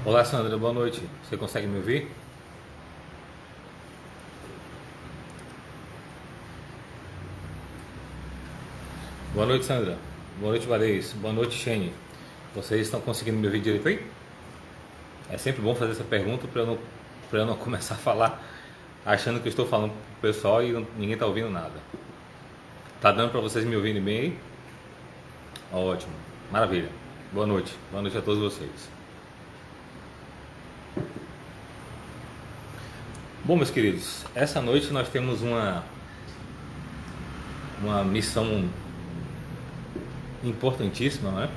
Olá, Sandra, boa noite. Você consegue me ouvir? Boa noite, Sandra. Boa noite, Valês. Boa noite, Shane. Vocês estão conseguindo me ouvir direito aí? É sempre bom fazer essa pergunta para eu não começar a falar achando que eu estou falando pro pessoal e ninguém está ouvindo nada. Tá dando para vocês me ouvirem bem aí? Ótimo. Maravilha. Boa noite. Boa noite a todos vocês. Bom, meus queridos, essa noite nós temos uma missão importantíssima, né?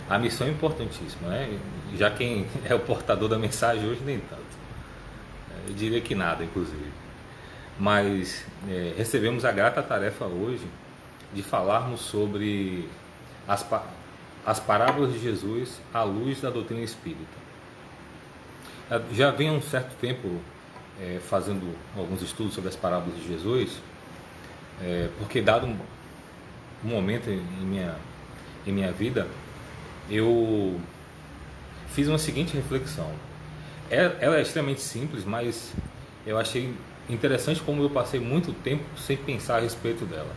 A missão é importantíssima, né? Já quem é o portador da mensagem hoje, nem tanto. Eu diria que nada, inclusive. Mas recebemos a grata tarefa hoje de falarmos sobre as, as parábolas de Jesus à luz da doutrina espírita. Já venho há um certo tempo fazendo alguns estudos sobre as parábolas de Jesus, porque dado um momento em minha vida, eu fiz uma seguinte reflexão. Ela é extremamente simples, mas eu achei interessante como eu passei muito tempo sem pensar a respeito dela.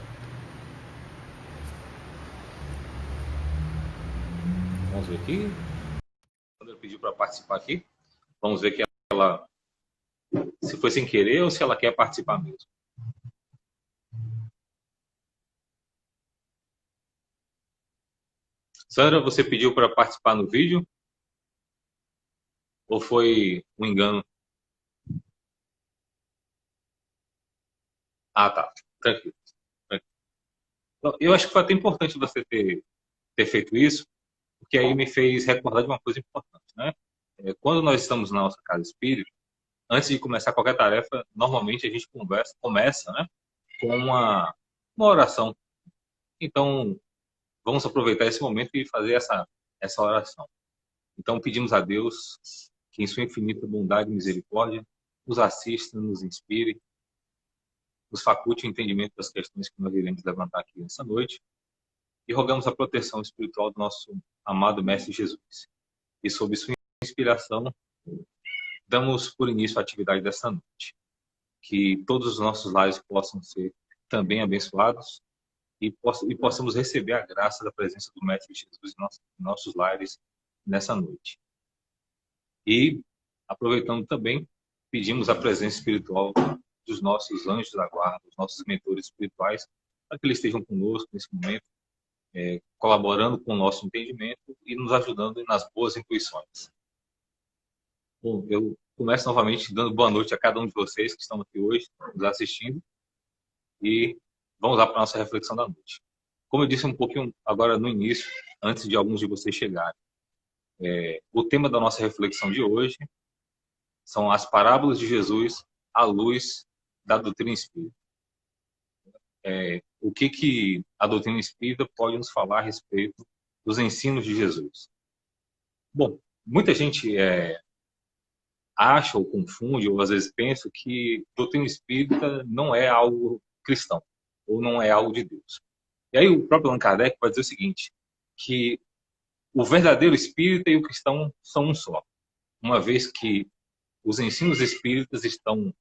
Vamos ver aqui. Quando ela pediu para participar aqui, vamos ver que ela, se foi sem querer ou se ela quer participar mesmo. Sandra, você pediu para participar no vídeo? Ou foi um engano? Ah, tá. Tranquilo. Eu acho que foi até importante você ter feito isso, porque aí me fez recordar de uma coisa importante, né? Quando nós estamos na nossa casa espírita, antes de começar qualquer tarefa, normalmente a gente começa, né, com uma oração. Então, vamos aproveitar esse momento e fazer essa oração. Então, pedimos a Deus que, em sua infinita bondade e misericórdia, nos assista, nos inspire, nos faculte o entendimento das questões que nós iremos levantar aqui nessa noite e rogamos a proteção espiritual do nosso amado Mestre Jesus. E, sob sua inspiração, damos por início a atividade dessa noite. Que todos os nossos lares possam ser também abençoados e possamos receber a graça da presença do Mestre Jesus em nossos lares nessa noite. E, aproveitando também, pedimos a presença espiritual dos nossos anjos da guarda, dos nossos mentores espirituais, para que eles estejam conosco nesse momento, colaborando com o nosso entendimento e nos ajudando nas boas intuições. Bom, eu começo novamente dando boa noite a cada um de vocês que estão aqui hoje, nos assistindo, e vamos lá para a nossa reflexão da noite. Como eu disse um pouquinho agora no início, antes de alguns de vocês chegarem, o tema da nossa reflexão de hoje são as parábolas de Jesus à luz da doutrina espírita. O que a doutrina espírita pode nos falar a respeito dos ensinos de Jesus? Bom, muita gente acha ou confunde, ou às vezes pensa que doutrina espírita não é algo cristão, ou não é algo de Deus. E aí o próprio Allan Kardec vai dizer o seguinte, que o verdadeiro espírita e o cristão são um só, uma vez que os ensinos espíritas estão,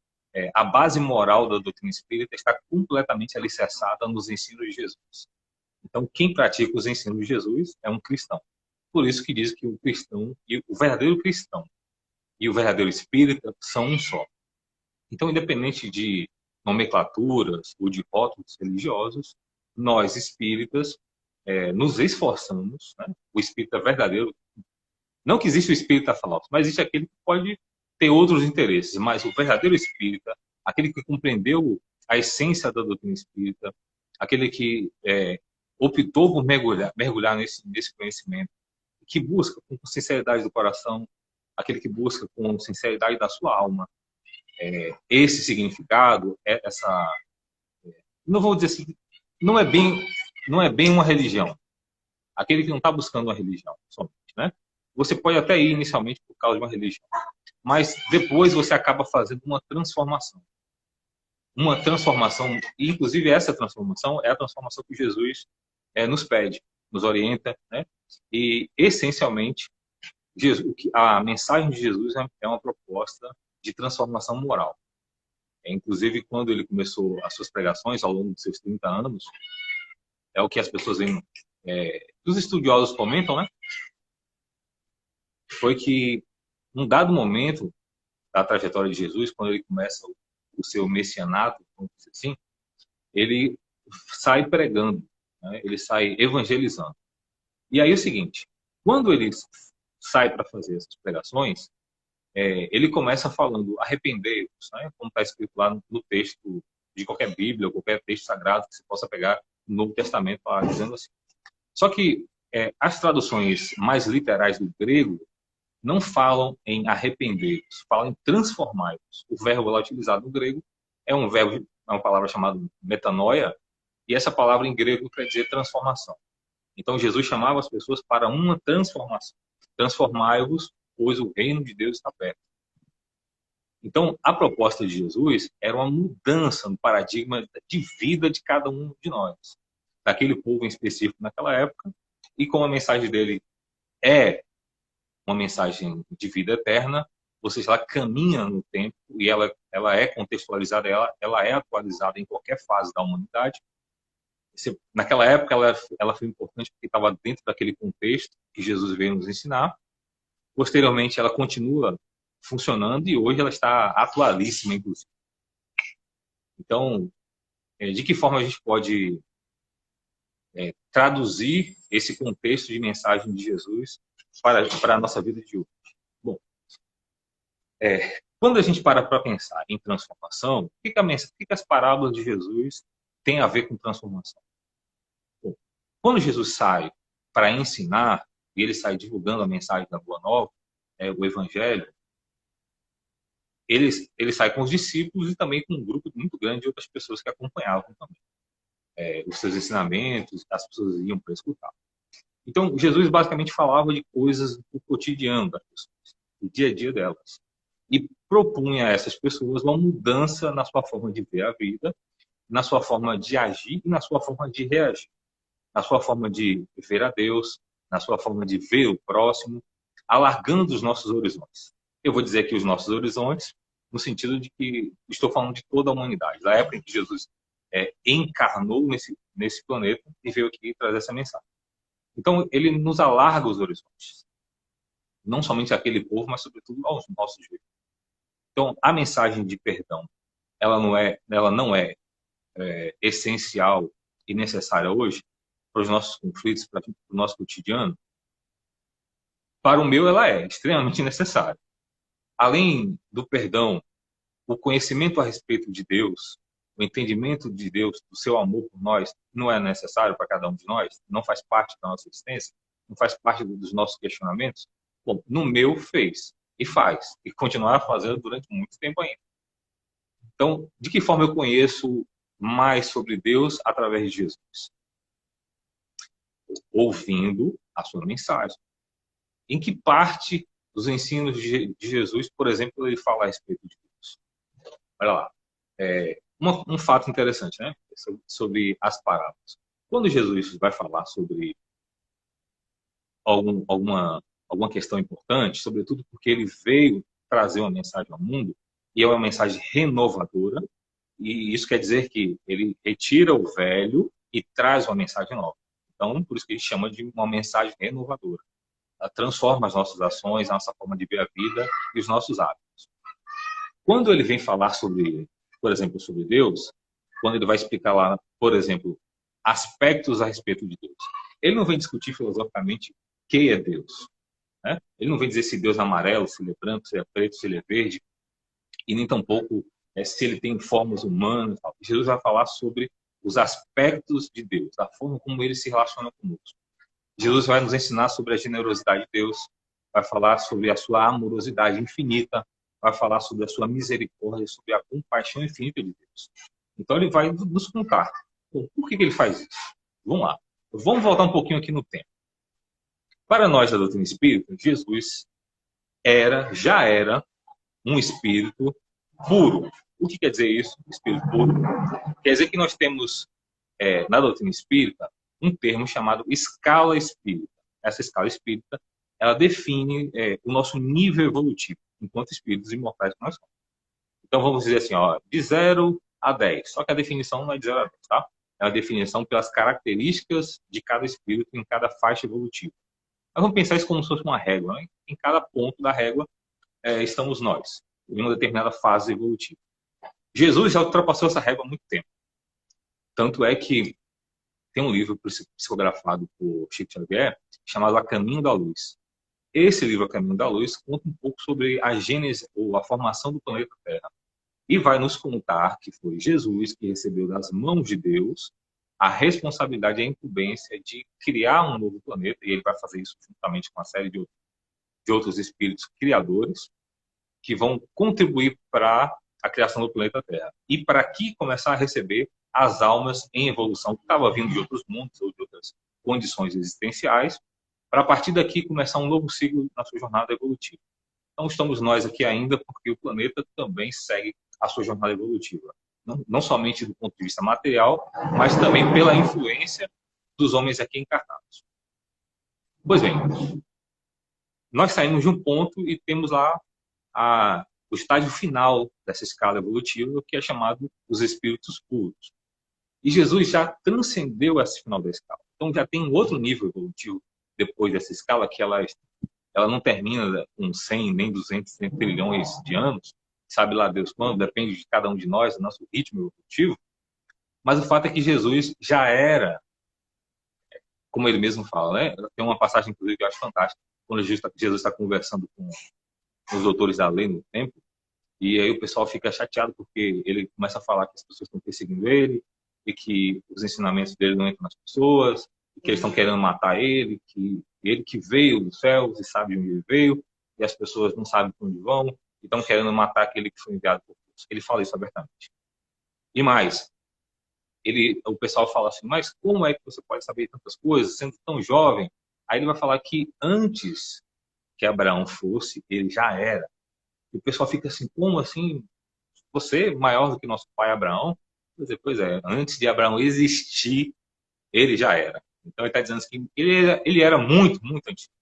a base moral da doutrina espírita está completamente alicerçada nos ensinos de Jesus. Então, quem pratica os ensinos de Jesus é um cristão. Por isso que diz que o cristão, e o verdadeiro cristão e o verdadeiro espírita são um só. Então, independente de nomenclaturas ou de rótulos religiosos, nós espíritas nos esforçamos, né? O espírita verdadeiro, não que existe o espírita falso, mas existe aquele que pode ter outros interesses, mas o verdadeiro espírita, aquele que compreendeu a essência da doutrina espírita, aquele que optou por mergulhar nesse conhecimento, que busca com sinceridade do coração, aquele que busca com sinceridade da sua alma esse significado, não vou dizer assim, não é bem uma religião. Aquele que não está buscando uma religião somente, né? Você pode até ir inicialmente por causa de uma religião, mas depois você acaba fazendo uma transformação. Uma transformação, e inclusive essa transformação é a transformação que Jesus nos pede, nos orienta, né? E essencialmente A mensagem de Jesus é uma proposta de transformação moral. Inclusive, quando ele começou as suas pregações ao longo de seus 30 anos, é o que as pessoas veem, os estudiosos comentam, né? Foi que, num dado momento da trajetória de Jesus, quando ele começa o seu messianato, vamos dizer assim, ele sai pregando, né? Ele sai evangelizando. E aí é o seguinte, quando ele sai para fazer essas pregações, ele começa falando arrependei-vos, né? Como está escrito lá no texto de qualquer Bíblia, ou qualquer texto sagrado que você possa pegar no Novo Testamento, dizendo assim. Só que as traduções mais literais do grego não falam em arrepender-vos, falam em transformar-vos. O verbo lá utilizado no grego é uma palavra chamada metanoia, e essa palavra em grego quer dizer transformação. Então Jesus chamava as pessoas para uma transformação. Transformai-vos, pois o reino de Deus está perto. Então, a proposta de Jesus era uma mudança no paradigma de vida de cada um de nós, daquele povo em específico naquela época, e como a mensagem dele é uma mensagem de vida eterna, ou seja, ela caminha no tempo e ela é contextualizada, ela é atualizada em qualquer fase da humanidade. Naquela época, ela foi importante porque estava dentro daquele contexto que Jesus veio nos ensinar. Posteriormente, ela continua funcionando e hoje ela está atualíssima, inclusive. Então, de que forma a gente pode traduzir esse contexto de mensagem de Jesus para a nossa vida de hoje? Bom, quando a gente para pensar em transformação, o que as parábolas de Jesus têm a ver com transformação? Bom, quando Jesus sai para ensinar, e ele sai divulgando a mensagem da Boa Nova, o Evangelho, ele sai com os discípulos e também com um grupo muito grande de outras pessoas que acompanhavam também. Os seus ensinamentos, as pessoas iam para escutar. Então, Jesus basicamente falava de coisas do cotidiano das pessoas, do dia a dia delas. E propunha a essas pessoas uma mudança na sua forma de ver a vida, na sua forma de agir e na sua forma de reagir. Na sua forma de ver a Deus, na sua forma de ver o próximo, alargando os nossos horizontes. Eu vou dizer aqui os nossos horizontes, no sentido de que estou falando de toda a humanidade, da época em que Jesus encarnou nesse planeta e veio aqui trazer essa mensagem. Então, ele nos alarga os horizontes. Não somente aquele povo, mas, sobretudo, aos nossos dias. Então, a mensagem de perdão, ela não é essencial e necessária hoje para os nossos conflitos, para o nosso cotidiano. Para o meu, ela é extremamente necessária. Além do perdão, o conhecimento a respeito de Deus, o entendimento de Deus, do seu amor por nós, não é necessário para cada um de nós, não faz parte da nossa existência, não faz parte dos nossos questionamentos. Bom, no meu fez e faz, e continuará fazendo durante muito tempo ainda. Então, de que forma eu conheço mais sobre Deus através de Jesus? Ouvindo a sua mensagem. Em que parte dos ensinos de Jesus, por exemplo, ele fala a respeito de Deus? Olha lá. Um fato interessante, né? Sobre as parábolas. Quando Jesus vai falar sobre alguma questão importante, sobretudo porque ele veio trazer uma mensagem ao mundo, e é uma mensagem renovadora, e isso quer dizer que ele retira o velho e traz uma mensagem nova. Então, por isso que ele chama de uma mensagem renovadora. Ela transforma as nossas ações, a nossa forma de ver a vida e os nossos hábitos. Quando ele vem falar sobre, por exemplo, sobre Deus, quando ele vai explicar lá, por exemplo, aspectos a respeito de Deus, ele não vem discutir filosoficamente quem é Deus. Né? Ele não vem dizer se Deus é amarelo, se ele é branco, se ele é preto, se ele é verde, e nem tampouco se ele tem formas humanas. Tal. Jesus vai falar sobre os aspectos de Deus, a forma como ele se relaciona conosco. Jesus vai nos ensinar sobre a generosidade de Deus, vai falar sobre a sua amorosidade infinita, vai falar sobre a sua misericórdia, sobre a compaixão infinita de Deus. Então ele vai nos contar. Por que ele faz isso? Vamos lá. Vamos voltar um pouquinho aqui no tempo. Para nós da doutrina espírita, Jesus já era um espírito puro. O que quer dizer isso? Espírito puro. Quer dizer que nós temos, na doutrina espírita, um termo chamado escala espírita. Essa escala espírita ela define o nosso nível evolutivo, enquanto espíritos imortais que nós somos. Então, vamos dizer assim, ó, de 0 a 10. Só que a definição não é de 0 a 10, tá? É a definição pelas características de cada espírito em cada faixa evolutiva. Mas vamos pensar isso como se fosse uma régua, né? Em cada ponto da régua estamos nós, em uma determinada fase evolutiva. Jesus já ultrapassou essa régua há muito tempo. Tanto é que tem um livro psicografado por Chico Xavier chamado A Caminho da Luz. Esse livro, A Caminho da Luz, conta um pouco sobre a gênese ou a formação do planeta Terra. E vai nos contar que foi Jesus que recebeu das mãos de Deus a responsabilidade e a incumbência de criar um novo planeta, e ele vai fazer isso juntamente com uma série de outros espíritos criadores que vão contribuir para a criação do planeta Terra. E para aqui começar a receber as almas em evolução que estavam vindo de outros mundos ou de outras condições existenciais, para a partir daqui começar um novo ciclo na sua jornada evolutiva. Então estamos nós aqui ainda porque o planeta também segue a sua jornada evolutiva. Não somente do ponto de vista material, mas também pela influência dos homens aqui encarnados. Pois bem, nós saímos de um ponto e temos lá o estágio final dessa escala evolutiva, que é chamado os espíritos puros. E Jesus já transcendeu esse final da escala. Então já tem um outro nível evolutivo depois dessa escala, que ela não termina com 100, nem 200, nem trilhões de anos, sabe lá Deus quando, depende de cada um de nós, do nosso ritmo evolutivo. Mas o fato é que Jesus já era, como ele mesmo fala, né? Tem uma passagem, inclusive, que eu acho fantástica, quando Jesus está conversando com os doutores da lei no templo, e aí o pessoal fica chateado porque ele começa a falar que as pessoas estão perseguindo ele, e que os ensinamentos dele não entram nas pessoas, e que eles estão querendo matar ele, que ele que veio dos céus e sabe de onde ele veio, e as pessoas não sabem para onde vão, e estão querendo matar aquele que foi enviado por Deus. Ele fala isso abertamente. E mais, o pessoal fala assim, mas como é que você pode saber tantas coisas, sendo tão jovem? Aí ele vai falar que antes que Abraão fosse, ele já era. E o pessoal fica assim, como assim? Você maior do que nosso pai Abraão? Pois é, antes de Abraão existir, ele já era. Então ele está dizendo que ele era muito, muito antigo.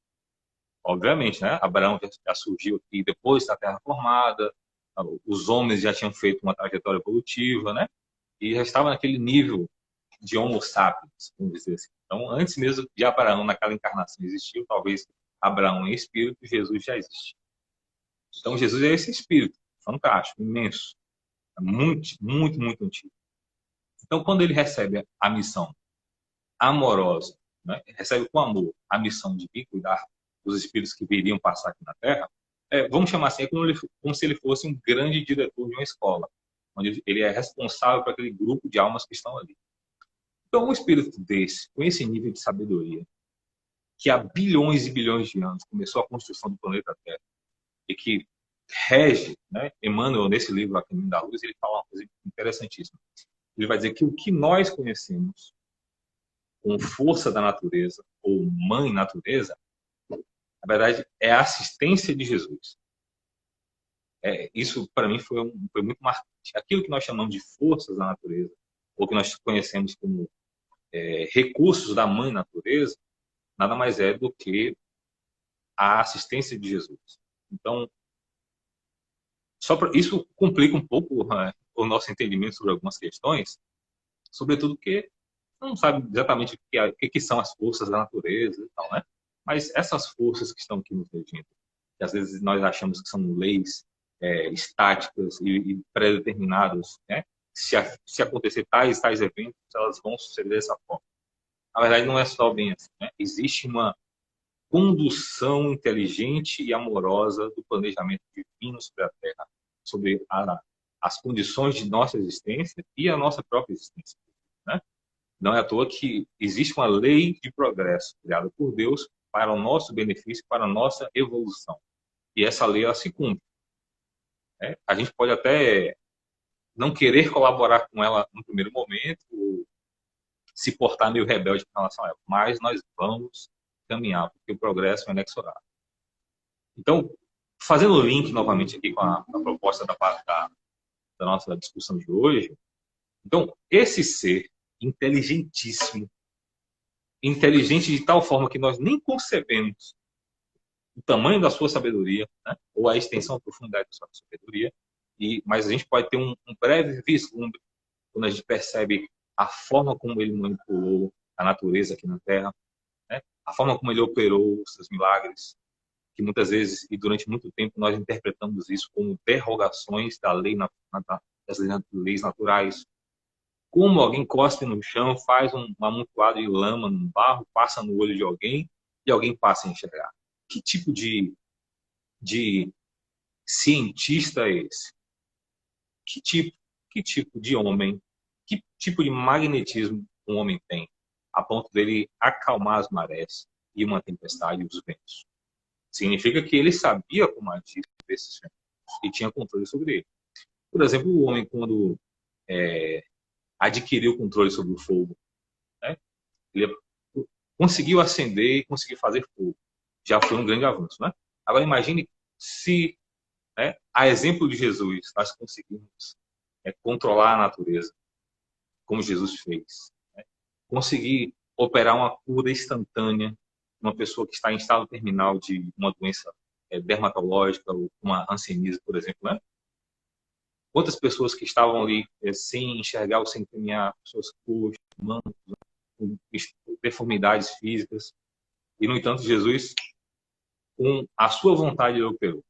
Obviamente, né? Abraão já surgiu aqui depois da Terra formada, os homens já tinham feito uma trajetória evolutiva, né? E já estava naquele nível de Homo sapiens, vamos dizer assim. Então, antes mesmo de Abraão, naquela encarnação, existiu, talvez Abraão em espírito, Jesus já existe. Então, Jesus é esse espírito, fantástico, imenso, muito, muito, muito antigo. Então, quando ele recebe a missão amorosa, né, recebe com amor a missão de vir cuidar dos espíritos que viriam passar aqui na Terra, vamos chamar assim, como se ele fosse um grande diretor de uma escola, onde ele é responsável por aquele grupo de almas que estão ali. Então, um espírito desse, com esse nível de sabedoria, que há bilhões e bilhões de anos começou a construção do planeta Terra, e que rege, né, Emmanuel, nesse livro, A Caminho da Luz, ele fala uma coisa interessantíssima. Ele vai dizer que o que nós conhecemos como força da natureza, ou mãe natureza, na verdade, é a assistência de Jesus. Isso, para mim, foi muito marcante. Aquilo que nós chamamos de forças da natureza, ou que nós conhecemos como recursos da mãe natureza, nada mais é do que a assistência de Jesus. Então, isso complica um pouco o nosso entendimento sobre algumas questões, sobretudo porque não sabe exatamente o que são as forças da natureza e tal, né? Mas essas forças que estão aqui nos regindo, que às vezes nós achamos que são leis estáticas e pré-determinadas, né? Se acontecer tais eventos, elas vão suceder dessa forma. Na verdade, não é só bem assim, né? Existe uma condução inteligente e amorosa do planejamento divino sobre a Terra, sobre as condições de nossa existência e a nossa própria existência, né? Não é à toa que existe uma lei de progresso criada por Deus para o nosso benefício, para a nossa evolução. E essa lei, ela se cumpre. A gente pode até não querer colaborar com ela no primeiro momento, ou se portar meio rebelde com relação a ela, mas nós vamos caminhar, porque o progresso é inexorável. Então, fazendo o link novamente aqui com a proposta da nossa discussão de hoje, então, esse ser inteligentíssimo, inteligente de tal forma que nós nem concebemos o tamanho da sua sabedoria, né? Ou a extensão, a profundidade da sua sabedoria. Mas a gente pode ter um breve vislumbre quando a gente percebe a forma como ele manipulou a natureza aqui na Terra, né? A forma como ele operou os seus milagres, que muitas vezes e durante muito tempo nós interpretamos isso como derrogações da lei das leis naturais. Como alguém cospe no chão, faz um amontoado de lama no barro, passa no olho de alguém e alguém passa a enxergar. Que tipo de cientista é esse? Que tipo de homem, que tipo de magnetismo um homem tem a ponto dele acalmar as marés e uma tempestade e os ventos? Significa que ele sabia como agir desses ventos e tinha controle sobre ele. Por exemplo, o homem, quando adquiriu o controle sobre o fogo, né? Ele conseguiu acender e conseguiu fazer fogo. Já foi um grande avanço, né? Agora imagine se, né, a exemplo de Jesus, nós conseguimos controlar a natureza, como Jesus fez, né? Conseguir operar uma cura instantânea uma pessoa que está em estado terminal de uma doença dermatológica, ou uma hanseníase, por exemplo, né? Quantas pessoas que estavam ali sem enxergar ou sem caminhar, pessoas coxas, mancos, com deformidades físicas, e, no entanto, Jesus, com a sua vontade, ele operou.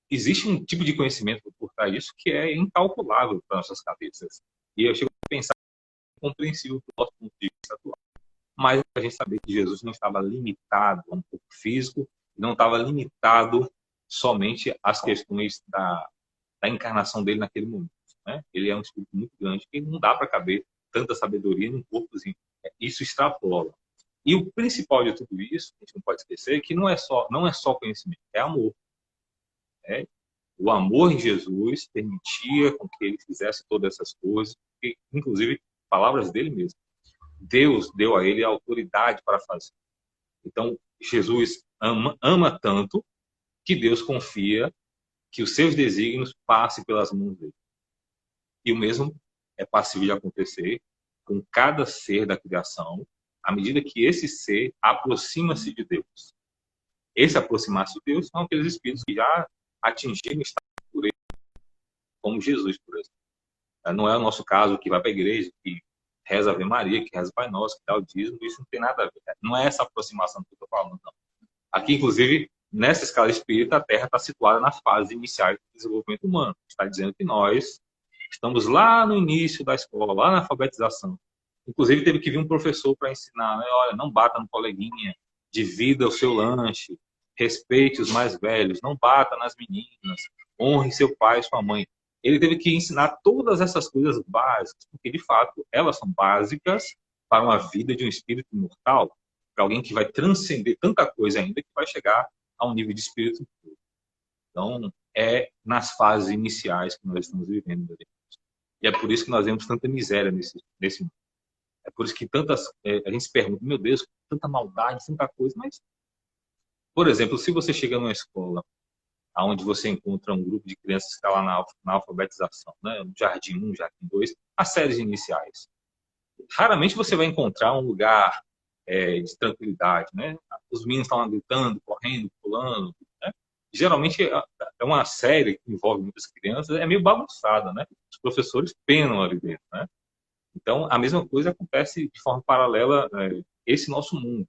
Existe um tipo de conhecimento por trás disso que é incalculável para nossas cabeças. E eu chego a pensar compreensível do nosso ponto de vista atual. Mas a gente saber que Jesus não estava limitado a um corpo físico, não estava limitado somente às questões da encarnação dele naquele momento, né? Ele é um espírito muito grande que não dá para caber tanta sabedoria num corpozinho. Isso extrapola. E o principal de tudo isso, a gente não pode esquecer, que não é só conhecimento, é amor. Né? O amor em Jesus permitia com que ele fizesse todas essas coisas, inclusive palavras dele mesmo. Deus deu a ele a autoridade para fazer. Então, Jesus ama tanto que Deus confia que os seus desígnios passem pelas mãos dele. E o mesmo é passível de acontecer com cada ser da criação, à medida que esse ser aproxima-se de Deus. Esse aproximar-se de Deus são aqueles espíritos que já atingiram o estado de pureza, como Jesus, por exemplo. Não é o nosso caso que vai para a igreja, que reza Ave Maria, que reza Pai Nosso, que dá o dízimo, isso não tem nada a ver. Não é essa aproximação que eu estou falando, não. Aqui, inclusive, nessa escala espírita, a Terra está situada nas fases iniciais do desenvolvimento humano. Está dizendo que nós estamos lá no início da escola, lá na alfabetização. Inclusive, teve que vir um professor para ensinar, né? Olha, não bata no coleguinha, divida o seu lanche, respeite os mais velhos, não bata nas meninas, honre seu pai e sua mãe. Ele teve que ensinar todas essas coisas básicas, porque, de fato, elas são básicas para uma vida de um espírito imortal, para alguém que vai transcender tanta coisa ainda, que vai chegar a um nível de espírito puro. Então, é nas fases iniciais que nós estamos vivendo. E é por isso que nós vemos tanta miséria nesse mundo. É por isso que a gente se pergunta, meu Deus, tanta maldade, tanta coisa. Mas, por exemplo, se você chega numa escola onde você encontra um grupo de crianças que está lá na alfabetização, né? No Jardim 1, Jardim 2, as séries iniciais. Raramente você vai encontrar um lugar de tranquilidade, né? Os meninos estão lá gritando, correndo, pulando, né? Geralmente é uma série que envolve muitas crianças, é meio bagunçada, né? Os professores penam ali dentro, né? Então, a mesma coisa acontece de forma paralela esse nosso mundo.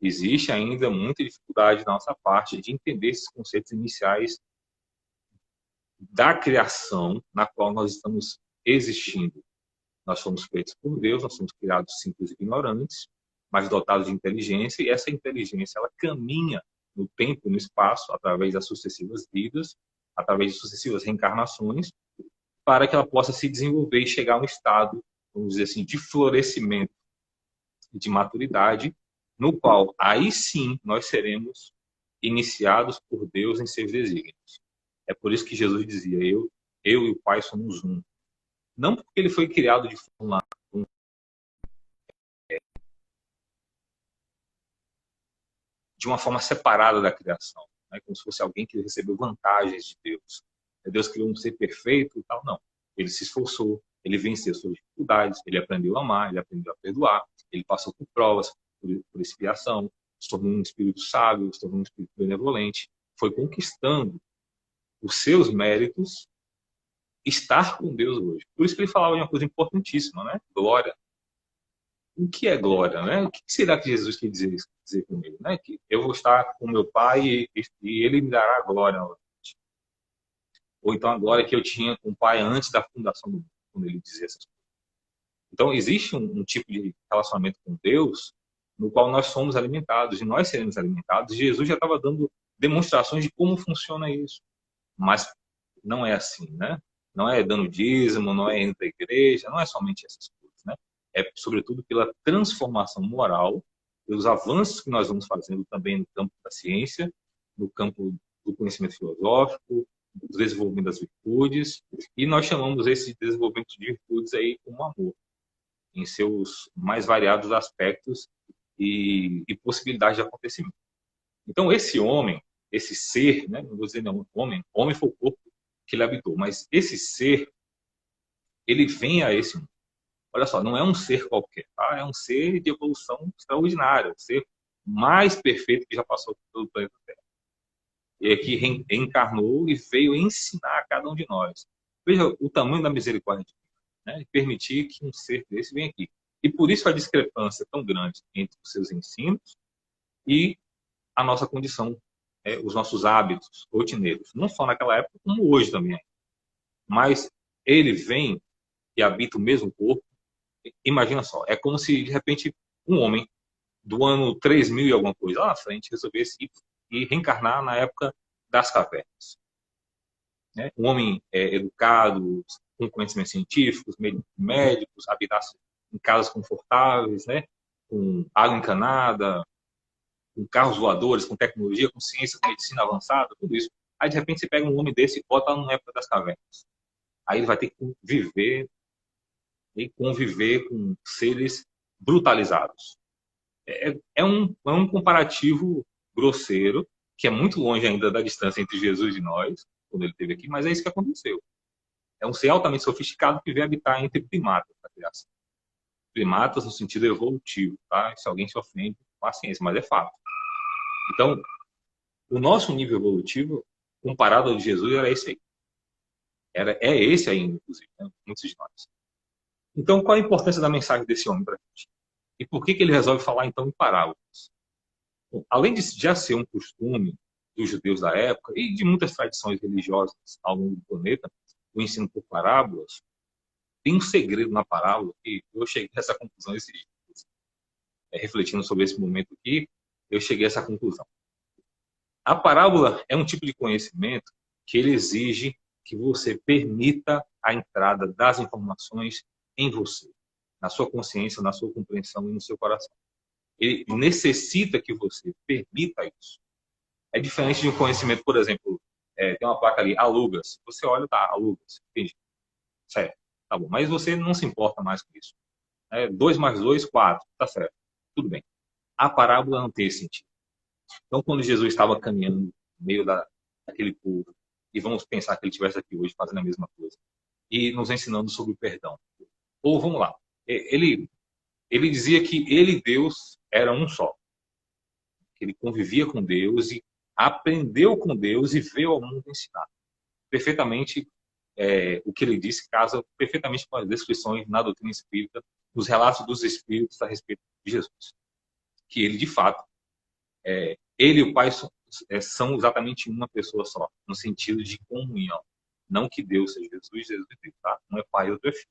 Existe ainda muita dificuldade da nossa parte de entender esses conceitos iniciais da criação na qual nós estamos existindo. Nós fomos feitos por Deus, nós somos criados simples e ignorantes, mas dotados de inteligência, e essa inteligência ela caminha no tempo e no espaço, através das sucessivas vidas, através de sucessivas reencarnações, para que ela possa se desenvolver e chegar a um estado, vamos dizer assim, de florescimento, de maturidade, no qual aí sim nós seremos iniciados por Deus em seus desígnios. É por isso que Jesus dizia, eu e o Pai somos um. Não porque ele foi criado de uma forma separada da criação, né? Como se fosse alguém que recebeu vantagens de Deus. Deus criou um ser perfeito e tal, não. Ele se esforçou, ele venceu suas dificuldades, ele aprendeu a amar, ele aprendeu a perdoar, ele passou por provas, por expiação, se tornou um espírito sábio, se tornou um espírito benevolente, foi conquistando os seus méritos estar com Deus hoje. Por isso que ele falava de uma coisa importantíssima, né? Glória. O que é glória, né? O que será que Jesus quer dizer comigo, né? Que eu vou estar com meu Pai e ele me dará a glória. Ou então a glória que eu tinha com o Pai antes da fundação do mundo, quando ele dizia essas coisas. Então, existe um tipo de relacionamento com Deus no qual nós somos alimentados, e nós seremos alimentados. E Jesus já estava dando demonstrações de como funciona isso. Mas não é assim, né? Não é dando dízimo, não é indo para a igreja, não é somente essas coisas, né? É, sobretudo, pela transformação moral, pelos avanços que nós vamos fazendo também no campo da ciência, no campo do conhecimento filosófico, do desenvolvimento das virtudes, e nós chamamos esse desenvolvimento de virtudes aí como amor, em seus mais variados aspectos e possibilidades de acontecimento. Então, esse homem, esse ser, né, não vou dizer não, homem foi o corpo que ele habitou, mas esse ser, ele vem a esse mundo. Olha só, não é um ser qualquer, tá? É um ser de evolução extraordinária, um ser mais perfeito que já passou pelo planeta Terra. E que reencarnou e veio ensinar a cada um de nós. Veja o tamanho da misericórdia de Deus, né? E permitir que um ser desse venha aqui. E por isso a discrepância tão grande entre os seus ensinos e a nossa condição, os nossos hábitos rotineiros. Não só naquela época, como hoje também. Mas ele vem e habita o mesmo corpo. Imagina só, é como se, de repente, um homem do ano 3000 e alguma coisa lá na frente resolvesse ir reencarnar na época das cavernas. Né? Um homem educado, com conhecimentos científicos, médicos, habitasse em casas confortáveis, né? Com água encanada, com carros voadores, com tecnologia, com ciência, com medicina avançada, tudo isso. Aí, de repente, você pega um homem desse e bota na época das cavernas. Aí ele vai ter que viver e conviver com seres brutalizados. É um comparativo grosseiro, que é muito longe ainda da distância entre Jesus e nós, quando ele esteve aqui, mas é isso que aconteceu. É um ser altamente sofisticado que veio habitar entre primatas na criação. Primatas no sentido evolutivo, tá? Se alguém se ofende, paciência, mas é fato. Então, o nosso nível evolutivo, comparado ao de Jesus, era esse aí. É esse aí, inclusive, né? Muitos de nós. Então, qual a importância da mensagem desse homem para a gente? E por que ele resolve falar, então, em parábolas? Bom, além de já ser um costume dos judeus da época e de muitas tradições religiosas ao longo do planeta, o ensino por parábolas, tem um segredo na parábola que eu cheguei a essa conclusão esses dias. Refletindo sobre esse momento aqui, eu cheguei a essa conclusão. A parábola é um tipo de conhecimento que ele exige que você permita a entrada das informações em você, na sua consciência, na sua compreensão e no seu coração. Ele necessita que você permita isso. É diferente de um conhecimento, por exemplo, tem uma placa ali, alugas. Você olha, tá, alugas. Entendi. Certo, tá bom. Mas você não se importa mais com isso. 2 mais 2, 4. Tá certo. Tudo bem. A parábola não tem esse sentido. Então, quando Jesus estava caminhando no meio daquele povo, e vamos pensar que ele estivesse aqui hoje fazendo a mesma coisa, e nos ensinando sobre o perdão. Ou, vamos lá, ele dizia que ele e Deus eram um só. Que ele convivia com Deus e aprendeu com Deus e veio ao mundo ensinar. Perfeitamente, o que ele disse casa perfeitamente com as descrições na doutrina espírita, nos relatos dos espíritos a respeito de Jesus. Que ele, de fato, ele e o Pai são exatamente uma pessoa só, no sentido de comunhão. Não que Deus seja Jesus, Jesus é Deus, tá? Um é Pai e outro é Filho.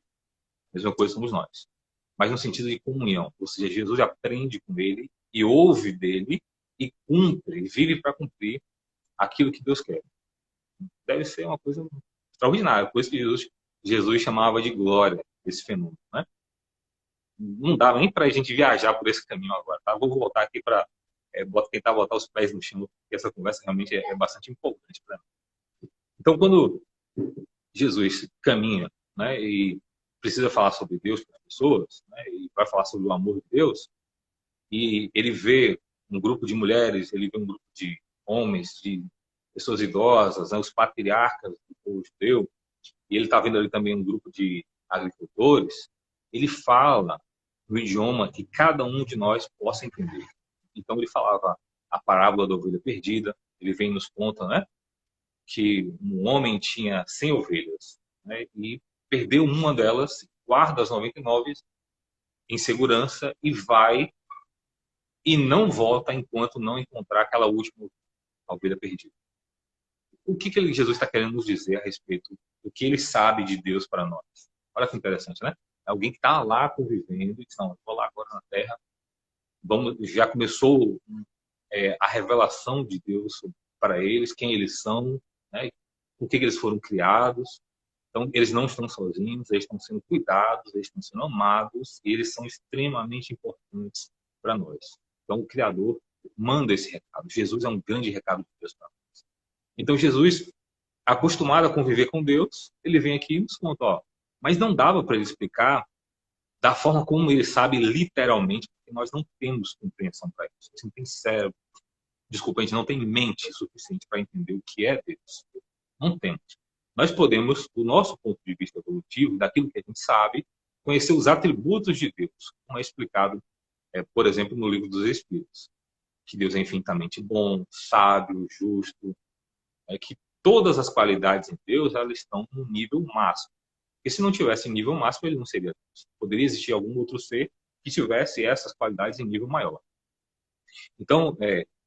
A mesma coisa somos nós. Mas no sentido de comunhão. Ou seja, Jesus aprende com ele e ouve dele e cumpre, e vive para cumprir aquilo que Deus quer. Deve ser uma coisa extraordinária. Por isso que Jesus chamava de glória esse fenômeno, né? Não dá nem para a gente viajar por esse caminho agora, tá? Vou voltar aqui para tentar botar os pés no chão, porque essa conversa realmente é bastante empolgante para mim. Então, quando Jesus caminha, né, e precisa falar sobre Deus para as pessoas, né, e vai falar sobre o amor de Deus, e ele vê um grupo de mulheres, ele vê um grupo de homens, de pessoas idosas, né, os patriarcas do povo judeu, e ele está vendo ali também um grupo de agricultores, ele fala no idioma que cada um de nós possa entender. Então ele falava a parábola da ovelha perdida. Ele vem e nos conta, né, que um homem tinha 100 ovelhas, né, e perdeu uma delas, guarda as 99 em segurança e vai e não volta enquanto não encontrar aquela última ovelha perdida. O que Jesus está querendo nos dizer a respeito do que ele sabe de Deus para nós? Olha que interessante, né? Alguém que está lá convivendo e diz, não, eu vou lá agora na Terra, já começou a revelação de Deus para eles, quem eles são, né? Por que eles foram criados. Então, eles não estão sozinhos, eles estão sendo cuidados, eles estão sendo amados, e eles são extremamente importantes para nós. Então, o Criador manda esse recado. Jesus é um grande recado de Deus para nós. Então, Jesus, acostumado a conviver com Deus, ele vem aqui e nos conta, ó, mas não dava para ele explicar da forma como ele sabe literalmente, porque nós não temos compreensão para isso. A gente não tem cérebro, desculpa, a gente não tem mente suficiente para entender o que é Deus. Não temos. Nós podemos, do nosso ponto de vista evolutivo, daquilo que a gente sabe, conhecer os atributos de Deus, como é explicado, por exemplo, no Livro dos Espíritos. Que Deus é infinitamente bom, sábio, justo, que todas as qualidades em Deus elas estão no nível máximo. Porque se não tivesse em nível máximo, ele não seria Deus. Poderia existir algum outro ser que tivesse essas qualidades em nível maior. Então,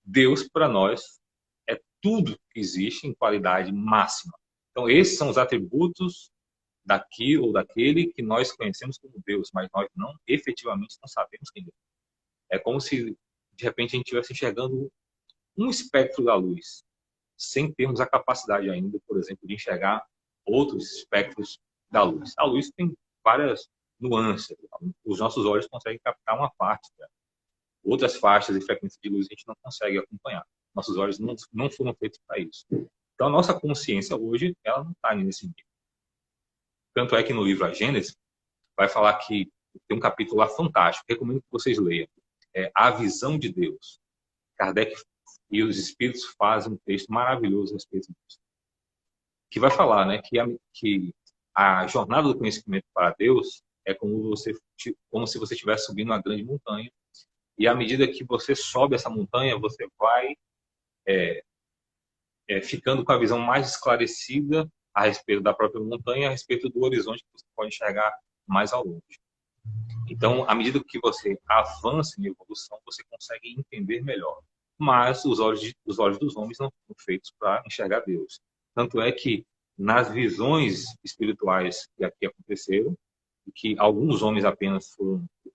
Deus, para nós, é tudo que existe em qualidade máxima. Então, esses são os atributos daquilo ou daquele que nós conhecemos como Deus, mas nós não efetivamente não sabemos quem é. É como se, de repente, a gente estivesse enxergando um espectro da luz, sem termos a capacidade ainda, por exemplo, de enxergar outros espectros da luz. A luz tem várias nuances. Os nossos olhos conseguem captar uma parte dela. Outras faixas e frequências de luz a gente não consegue acompanhar. Nossos olhos não foram feitos para isso. Então, a nossa consciência hoje, ela não está nesse nível. Tanto é que no livro A Gênesis, vai falar que tem um capítulo lá fantástico, recomendo que vocês leiam. A Visão de Deus. Kardec e os Espíritos fazem um texto maravilhoso a respeito disso. Que vai falar, né, que a jornada do conhecimento para Deus é como se você estivesse subindo uma grande montanha, e à medida que você sobe essa montanha, você vai ficando com a visão mais esclarecida a respeito da própria montanha, a respeito do horizonte que você pode enxergar mais ao longe. Então, à medida que você avança em evolução, você consegue entender melhor. Mas os olhos dos homens não foram feitos para enxergar Deus. Tanto é que nas visões espirituais que aqui aconteceram, que alguns homens apenas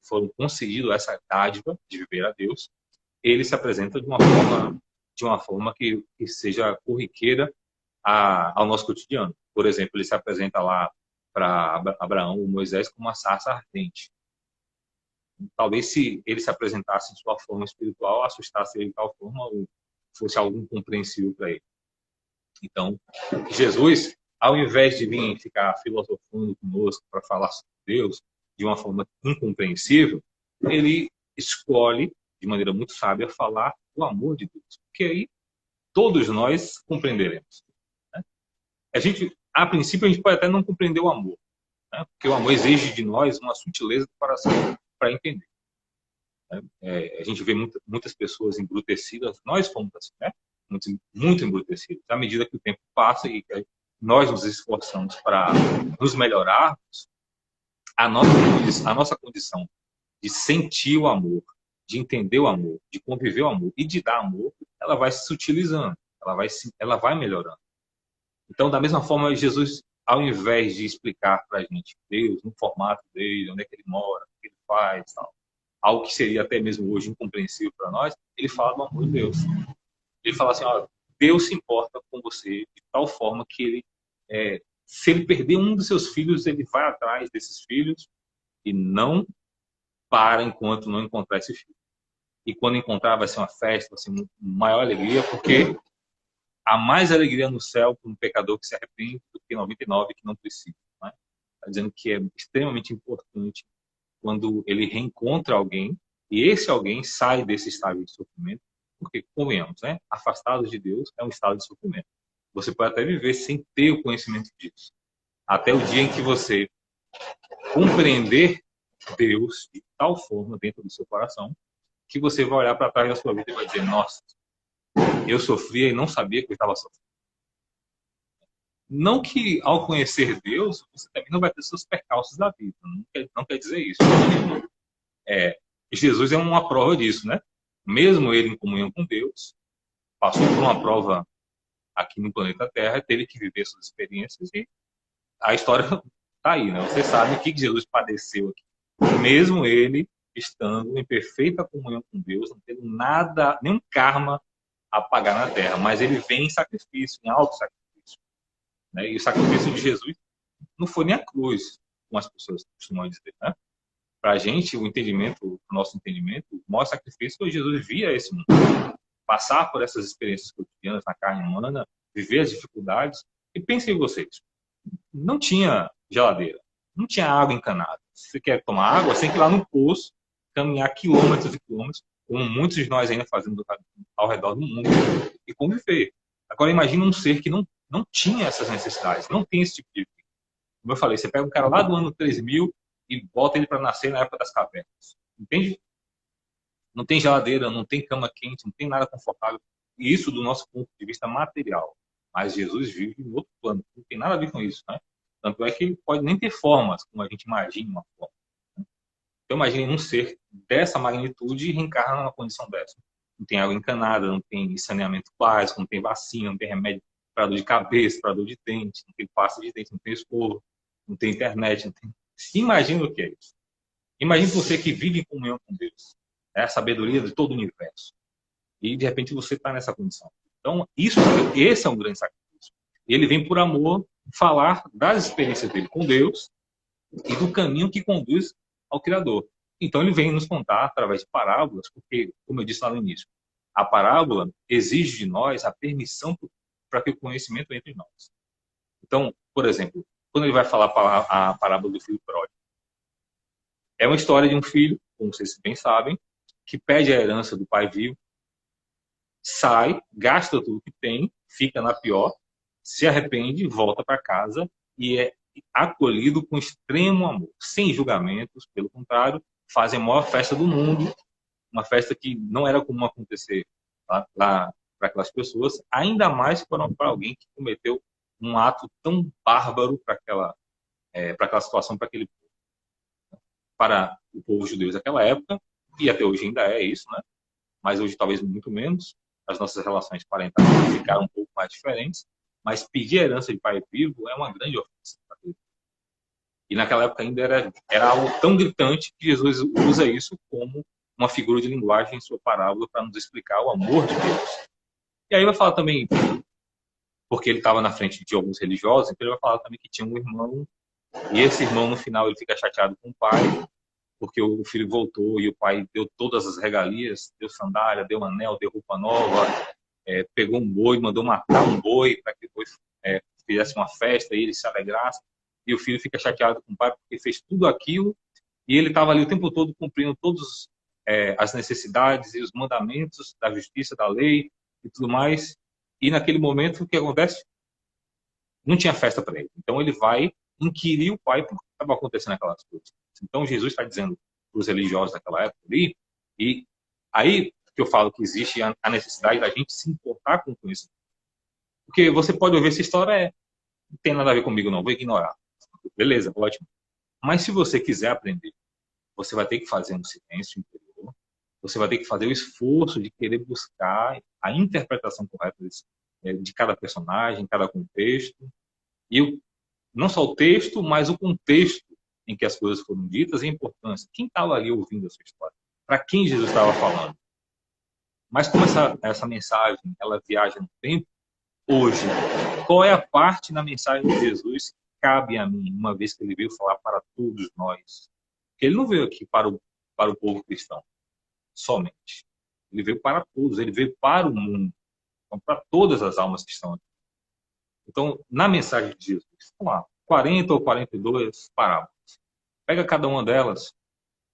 foram concedidos essa dádiva de viver a Deus, ele se apresenta de uma forma que seja corriqueira ao nosso cotidiano. Por exemplo, ele se apresenta lá para Abraão ou Moisés como uma sarça ardente. Talvez se ele se apresentasse em sua forma espiritual, assustasse ele de tal forma ou fosse algo incompreensível para ele. Então, Jesus, ao invés de vir ficar filosofando conosco para falar sobre Deus de uma forma incompreensível, ele escolhe, de maneira muito sábia, falar do amor de Deus. Porque aí todos nós compreenderemos. Né? A princípio, a gente pode até não compreender o amor, né? Porque o amor exige de nós uma sutileza do coração para entender. A gente vê muitas pessoas embrutecidas, nós fomos assim, né? Muito embrutecidos. À medida que o tempo passa e nós nos esforçamos para nos melhorarmos, a nossa condição de sentir o amor, de entender o amor, de conviver o amor e de dar amor, ela vai se sutilizando, ela vai melhorando. Então, da mesma forma, Jesus, ao invés de explicar para a gente Deus, no formato dele, onde é que ele mora, o que ele faz, tal, algo que seria até mesmo hoje incompreensível para nós, ele fala do amor de Deus. Ele fala assim, ó, Deus se importa com você de tal forma que ele, se ele perder um dos seus filhos, ele vai atrás desses filhos e não para enquanto não encontrar esse filho. E quando encontrar, vai ser uma festa, vai ser uma maior alegria, porque há mais alegria no céu por um pecador que se arrepende do que 99 que não precisa. Né? Está dizendo que é extremamente importante quando ele reencontra alguém e esse alguém sai desse estado de sofrimento, porque, convenhamos, né? Afastado de Deus é um estado de sofrimento. Você pode até viver sem ter o conhecimento disso. Até o dia em que você compreender Deus de tal forma dentro do seu coração que você vai olhar para trás da sua vida e vai dizer, nossa, eu sofria e não sabia que eu estava sofrendo. Não que ao conhecer Deus, você também não vai ter seus percalços da vida. Não quer dizer isso. É, Jesus é uma prova disso, né? Mesmo ele em comunhão com Deus, passou por uma prova aqui no planeta Terra, teve que viver suas experiências e a história está aí, né? Você sabe o que Jesus padeceu aqui. Mesmo ele estando em perfeita comunhão com Deus, não tendo nada, nenhum karma a pagar na Terra, mas ele vem em sacrifício, em alto sacrifício. Né? E o sacrifício de Jesus não foi nem a cruz, como as pessoas costumam dizer, né? Para a gente, o nosso entendimento, o maior sacrifício foi Jesus vir a esse mundo, passar por essas experiências cotidianas na carne humana, viver as dificuldades. E pensem em vocês, não tinha geladeira, não tinha água encanada. Se você quer tomar água, você tem que ir lá no poço, caminhar quilômetros e quilômetros, como muitos de nós ainda fazemos ao redor do mundo, e conviver. Agora, imagina um ser que não tinha essas necessidades, não tem esse tipo de vida. Como eu falei, você pega um cara lá do ano 3000 e bota ele para nascer na época das cavernas. Entende? Não tem geladeira, não tem cama quente, não tem nada confortável. E isso do nosso ponto de vista material. Mas Jesus vive em outro plano. Não tem nada a ver com isso, né? Tanto é que ele pode nem ter formas, como a gente imagina uma forma. Né? Então, imagine um ser dessa magnitude reencarna numa condição dessa. Não tem água encanada, não tem saneamento básico, não tem vacina, não tem remédio para dor de cabeça, para dor de dente, não tem pasta de dente, não tem escova, não tem internet. Não tem... Imagina o que é isso. Imagine você que vive em comunhão com Deus. É a sabedoria de todo o universo. E, de repente, você está nessa condição. Então, esse é um grande sacrifício. Ele vem por amor falar das experiências dele com Deus e do caminho que conduz ao Criador. Então, ele vem nos contar através de parábolas, porque, como eu disse lá no início, a parábola exige de nós a permissão para que o conhecimento entre em nós. Então, por exemplo, quando ele vai falar a parábola do filho pródigo, é uma história de um filho, como vocês bem sabem, que pede a herança do pai vivo, sai, gasta tudo que tem, fica na pior, se arrepende, volta para casa e é acolhido com extremo amor, sem julgamentos, pelo contrário, fazem a maior festa do mundo, uma festa que não era comum acontecer lá para aquelas pessoas, ainda mais para alguém que cometeu um ato tão bárbaro para aquela situação, para aquele povo. Para o povo judeu daquela época, e até hoje ainda é isso, né? Mas hoje talvez muito menos, as nossas relações parentais ficaram um pouco mais diferentes, mas pedir herança de pai vivo é uma grande ofensa. E naquela época ainda era algo tão gritante que Jesus usa isso como uma figura de linguagem em sua parábola para nos explicar o amor de Deus. E aí vai falar também, porque ele estava na frente de alguns religiosos, então ele vai falar também que tinha um irmão, e esse irmão no final ele fica chateado com o pai, porque o filho voltou e o pai deu todas as regalias, deu sandália, deu anel, deu roupa nova, pegou um boi, mandou matar um boi para que depois fizesse uma festa e ele se alegrasse. E o filho fica chateado com o pai porque fez tudo aquilo e ele estava ali o tempo todo cumprindo todas as necessidades e os mandamentos da justiça, da lei e tudo mais. E naquele momento, o que acontece? Não tinha festa para ele. Então ele vai inquirir o pai por que estava acontecendo aquelas coisas. Então Jesus está dizendo para os religiosos daquela época ali, e aí que eu falo que existe a necessidade da gente se importar com o conhecimento. Porque você pode ouvir essa história, não tem nada a ver comigo não, vou ignorar. Beleza, ótimo. Mas se você quiser aprender, você vai ter que fazer um silêncio interior, você vai ter que fazer o esforço de querer buscar a interpretação correta de cada personagem, cada contexto, e não só o texto, mas o contexto em que as coisas foram ditas e a importância. Quem estava ali ouvindo a sua história? Para quem Jesus estava falando? Mas como essa mensagem ela viaja no tempo, hoje, qual é a parte na mensagem de Jesus que cabe a mim, uma vez que ele veio falar para todos nós? Porque ele não veio aqui para o povo cristão, somente. Ele veio para todos, ele veio para o mundo, então, para todas as almas que estão aqui. Então, na mensagem de Jesus, vamos lá, 40 ou 42 parábolas. Pega cada uma delas,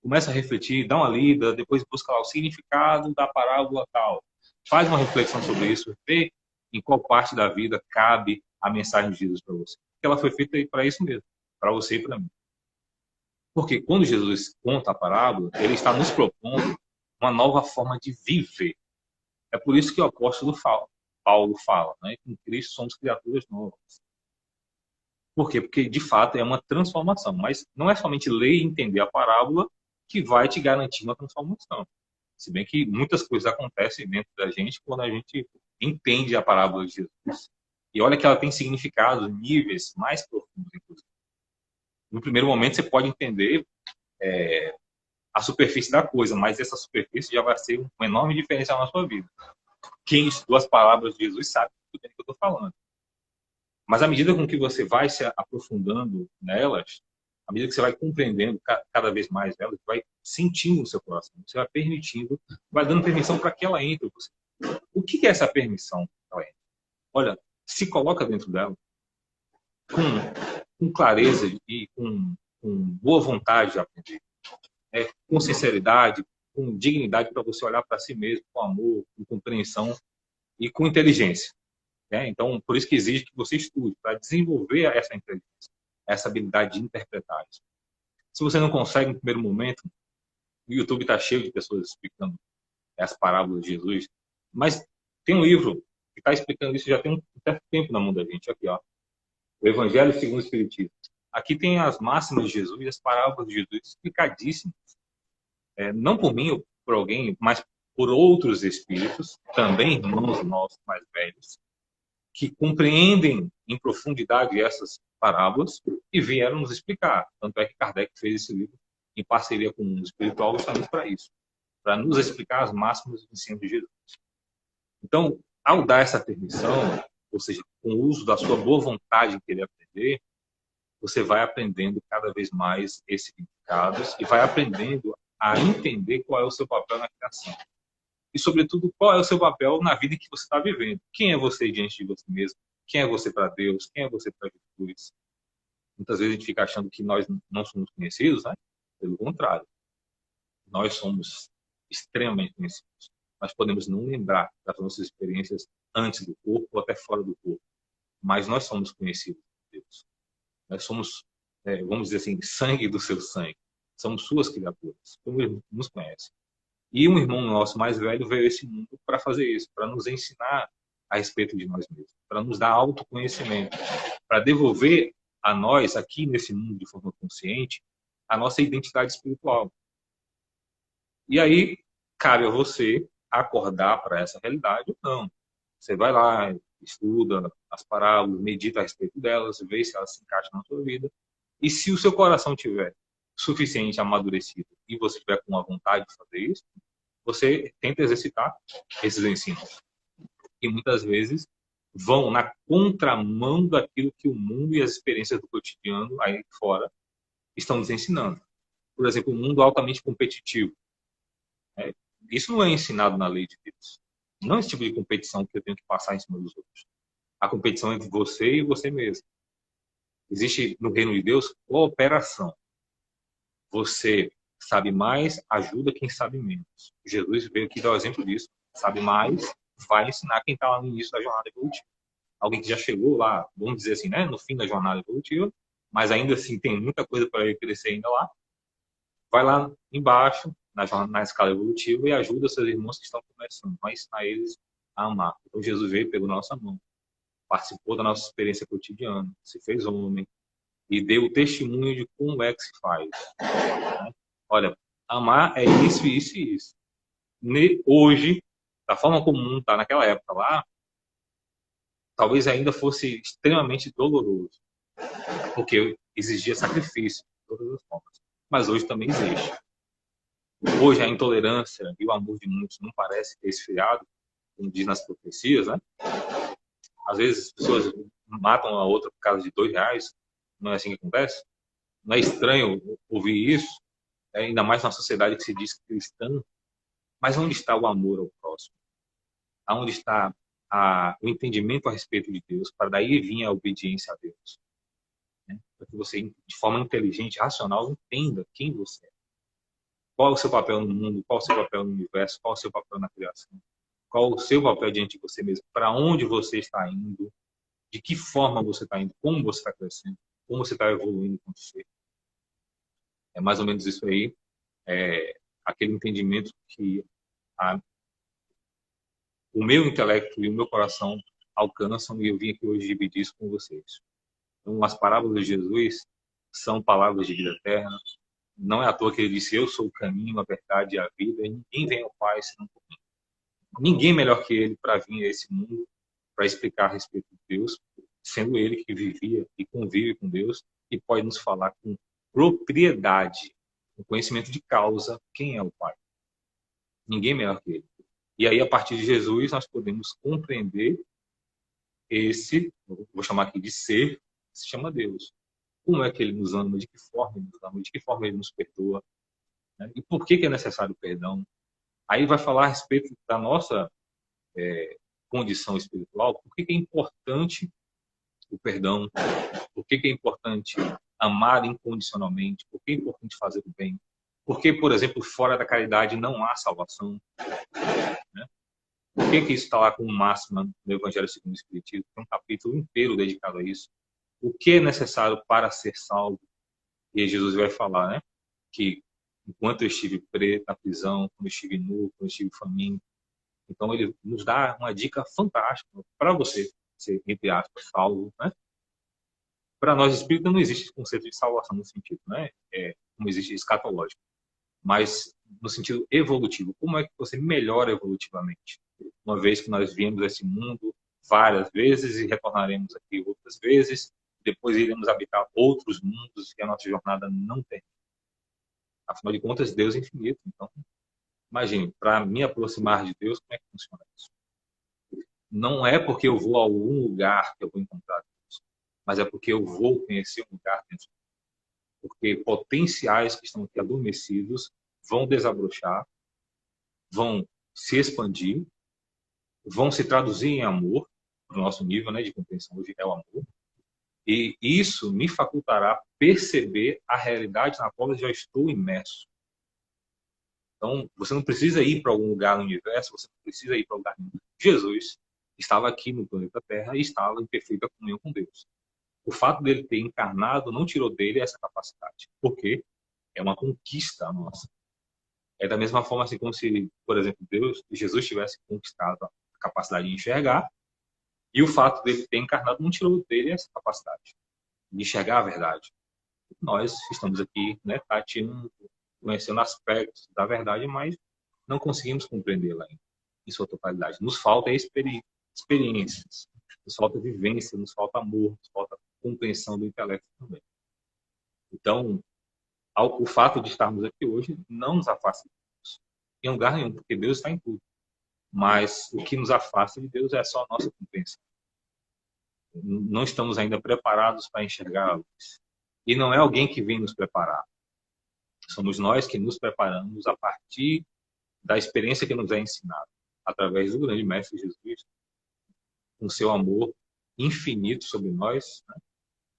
começa a refletir, dá uma lida, depois busca lá o significado da parábola tal. Faz uma reflexão sobre isso, vê em qual parte da vida cabe a mensagem de Jesus para você. Porque ela foi feita para isso mesmo, para você e para mim. Porque quando Jesus conta a parábola, ele está nos propondo uma nova forma de viver. É por isso que o apóstolo Paulo fala, né? Que em Cristo somos criaturas novas. Por quê? Porque, de fato, é uma transformação. Mas não é somente ler e entender a parábola que vai te garantir uma transformação. Se bem que muitas coisas acontecem dentro da gente quando a gente entende a parábola de Jesus. E olha que ela tem significados, níveis mais profundos, inclusive. No primeiro momento, você pode entender a superfície da coisa, mas essa superfície já vai ser uma enorme diferença na sua vida. Quem estudou as palavras de Jesus sabe do que eu estou falando. Mas à medida com que você vai se aprofundando nelas, à medida que você vai compreendendo cada vez mais elas, vai sentindo no seu coração, você vai permitindo, vai dando permissão para que ela entre. O que é essa permissão? Olha, se coloca dentro dela com clareza e com boa vontade de aprender, com sinceridade, com dignidade para você olhar para si mesmo, com amor, com compreensão e com inteligência. Então, por isso que exige que você estude, para desenvolver essa inteligência, essa habilidade de interpretar isso. Se você não consegue no primeiro momento, o YouTube está cheio de pessoas explicando as parábolas de Jesus, mas tem um livro que está explicando isso já tem um certo tempo na mão da gente. Aqui, ó, o Evangelho segundo o Espiritismo. Aqui tem as máximas de Jesus e as parábolas de Jesus explicadíssimas. Não por mim ou por alguém, mas por outros espíritos, também irmãos nossos mais velhos, que compreendem em profundidade essas parábolas e vieram nos explicar. Tanto é que Kardec fez esse livro em parceria com um espiritual justamente para isso, para nos explicar as máximas do ensino de Jesus. Então, ao dar essa permissão, ou seja, com o uso da sua boa vontade em querer aprender, você vai aprendendo cada vez mais esses significados e vai aprendendo a entender qual é o seu papel na criação. E, sobretudo, qual é o seu papel na vida que você está vivendo. Quem é você diante de você mesmo? Quem é você para Deus? Quem é você para Jesus? Muitas vezes a gente fica achando que nós não somos conhecidos, né? Pelo contrário. Nós somos extremamente conhecidos. Nós podemos não lembrar das nossas experiências antes do corpo ou até fora do corpo. Mas nós somos conhecidos por Deus. Nós somos, vamos dizer assim, sangue do seu sangue. Somos suas criaturas. Como Ele nos conhece. E um irmão nosso mais velho veio a esse mundo para fazer isso, para nos ensinar a respeito de nós mesmos, para nos dar autoconhecimento, para devolver a nós, aqui nesse mundo de forma consciente, a nossa identidade espiritual. E aí, cabe a você acordar para essa realidade ou não. Você vai lá, estuda as parábolas, medita a respeito delas, vê se elas se encaixam na sua vida. E se o seu coração tiver suficiente amadurecido e você tiver com a vontade de fazer isso, você tenta exercitar esses ensinos. E muitas vezes vão na contramão daquilo que o mundo e as experiências do cotidiano aí fora estão nos ensinando. Por exemplo, um mundo altamente competitivo. Isso não é ensinado na lei de Deus. Não é esse tipo de competição que eu tenho que passar em cima dos outros. A competição é entre você e você mesmo. Existe no reino de Deus cooperação. Você sabe mais, ajuda quem sabe menos. Jesus veio aqui dar o exemplo disso. Sabe mais, vai ensinar quem está lá no início da jornada evolutiva. Alguém que já chegou lá, vamos dizer assim, né, no fim da jornada evolutiva, mas ainda assim tem muita coisa para ele crescer ainda lá. Vai lá embaixo, na escala evolutiva, e ajuda seus irmãos que estão começando, vai ensinar eles a amar. Então Jesus veio, pegou na nossa mão, participou da nossa experiência cotidiana, se fez homem, e deu o testemunho de como é que se faz. Né? Olha, amar é isso, isso e isso. Hoje, da forma como o mundo está naquela época lá, talvez ainda fosse extremamente doloroso, porque exigia sacrifício de todas as formas. Mas hoje também existe. Hoje a intolerância e o amor de muitos não parece ter esfriado, como diz nas profecias, né? Às vezes as pessoas matam a outra por causa de R$2, não é assim que acontece? Não é estranho ouvir isso, ainda mais na sociedade que se diz cristã. Mas onde está o amor ao próximo? Aonde está o entendimento a respeito de Deus, para daí vir a obediência a Deus? Né? Para que você, de forma inteligente, racional, entenda quem você é. Qual é o seu papel no mundo? Qual é o seu papel no universo? Qual é o seu papel na criação? Qual é o seu papel diante de você mesmo? Para onde você está indo? De que forma você está indo? Como você está crescendo? Como você está evoluindo com você? É mais ou menos isso aí. Aquele entendimento que o meu intelecto e o meu coração alcançam, e eu vim aqui hoje dividir isso com vocês. Então, as parábolas de Jesus são palavras de vida eterna. Não é à toa que ele disse: eu sou o caminho, a verdade e a vida, e ninguém vem ao Pai senão por mim. Ninguém melhor que ele para vir a esse mundo, para explicar a respeito de Deus, sendo ele que vivia e convive com Deus e pode nos falar com propriedade, com conhecimento de causa, quem é o Pai. Ninguém melhor que ele. E aí, a partir de Jesus, nós podemos compreender esse, vou chamar aqui de ser, que se chama Deus. Como é que ele nos ama, de que forma ele nos ama, de que forma ele nos perdoa, né? E por que é necessário o perdão. Aí vai falar a respeito da nossa condição espiritual, por que é importante o perdão, por que é importante amar incondicionalmente, por que é importante fazer o bem, porque, por exemplo, fora da caridade não há salvação, né? Por que isso está lá como máxima no Evangelho segundo o Espiritismo? Tem um capítulo inteiro dedicado a isso. O que é necessário para ser salvo? E aí Jesus vai falar, né? Que enquanto eu estive preso na prisão, quando eu estive nu, quando eu estive faminto. Então ele nos dá uma dica fantástica para você ser, entre aspas, salvo, né? Para nós espíritas não existe esse conceito de salvação no sentido, né? Como existe escatológico, mas no sentido evolutivo. Como é que você melhora evolutivamente? Uma vez que nós viemos a esse mundo várias vezes e retornaremos aqui outras vezes, depois iremos habitar outros mundos que a nossa jornada não tem. Afinal de contas, Deus é infinito. Então, imagine, para me aproximar de Deus, como é que funciona isso? Não é porque eu vou a algum lugar que eu vou encontrar Deus, mas é porque eu vou conhecer um lugar dentro. Porque potenciais que estão aqui adormecidos vão desabrochar, vão se expandir, vão se traduzir em amor, no nosso nível, né, de compreensão hoje é o amor, e isso me facultará perceber a realidade na qual eu já estou imerso. Então, você não precisa ir para algum lugar no universo, você não precisa ir para lugar nenhum. Jesus estava aqui no planeta Terra e estava em perfeita comunhão com Deus. O fato dele ter encarnado não tirou dele essa capacidade. Por quê? É uma conquista nossa. É da mesma forma assim como se, por exemplo, Jesus tivesse conquistado a capacidade de enxergar, e o fato dele ter encarnado não tirou dele essa capacidade de enxergar a verdade. Nós estamos aqui, né, tateando, conhecendo aspectos da verdade, mas não conseguimos compreendê-la ainda em sua totalidade. Nos falta experiências, nos falta vivência, nos falta amor, nos falta compreensão do intelecto também. Então, o fato de estarmos aqui hoje não nos afasta de Deus em lugar nenhum, porque Deus está em tudo. Mas o que nos afasta de Deus é só a nossa compreensão. Não estamos ainda preparados para enxergar a luz. E não é alguém que vem nos preparar. Somos nós que nos preparamos a partir da experiência que nos é ensinada, através do grande Mestre Jesus, com seu amor infinito sobre nós, né?